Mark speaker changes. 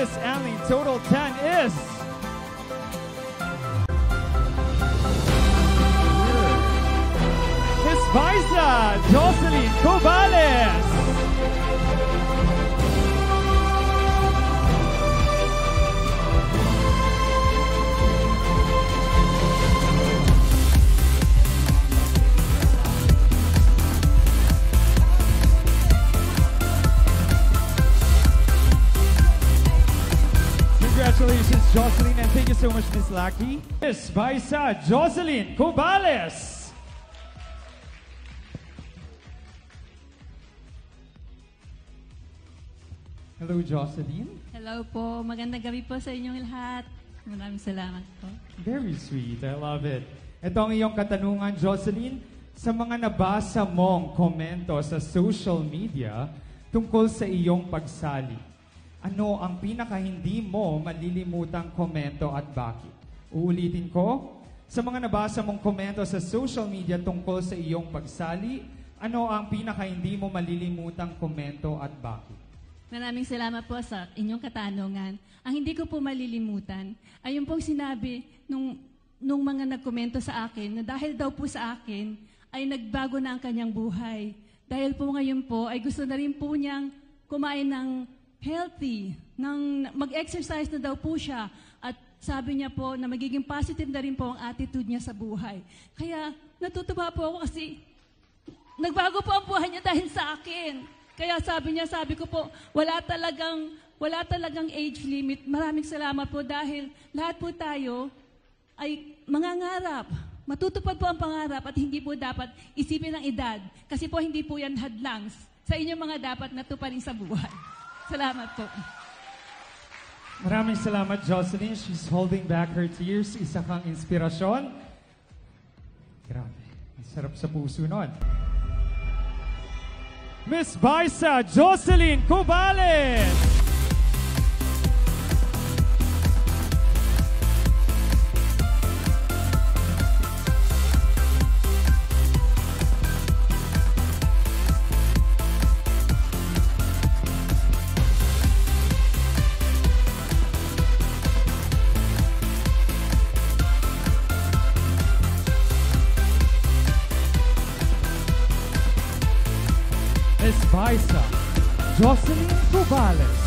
Speaker 1: Miss Anlene. Total 10 is... Miss Viza Jocelyn Cobales.
Speaker 2: Congratulations, Jocelyn, and thank you so much, Miss Lucky. Miss Viza Jocelyn Cobales. Hello, Jocelyn.
Speaker 3: Hello po. Magandang gabi po sa inyong lahat. Maraming salamat po.
Speaker 2: Very sweet. I love it. Ito ang iyong katanungan, Jocelyn. Sa mga nabasa mong komento sa social media tungkol sa iyong pagsali, ano ang pinaka-hindi mo malilimutang komento at bakit? Uulitin ko, sa mga nabasa mong komento sa social media tungkol sa iyong pagsali, ano ang pinaka-hindi mo malilimutang komento at bakit?
Speaker 3: Maraming salamat po sa inyong katanungan. Ang hindi ko po malilimutan ay yung pong sinabi nung mga nagkomento sa akin na dahil daw po sa akin ay nagbago na ang kanyang buhay. Dahil po ngayon po ay gusto na rin po niyang kumain ng healthy, mag-exercise na daw po siya. At sabi niya po na magiging positive na rin po ang attitude niya sa buhay. Kaya natutuwa po ako kasi nagbago po ang buhay niya dahil sa akin. Kaya sabi ko po, wala talagang age limit. Maraming salamat po dahil lahat po tayo ay mangangarap. Matutupad po ang pangarap at hindi po dapat isipin ng edad. Kasi po hindi po yan hadlang sa inyong mga dapat natuparin sa buhay. Salamat po.
Speaker 2: Maraming salamat, Jocelyn. She's holding back her tears. Isa kang inspirasyon. Grabe. Ang sarap sa puso nun. Miss Viza Jocelyn Cobales. Miss Viza Jocelyn Cobales.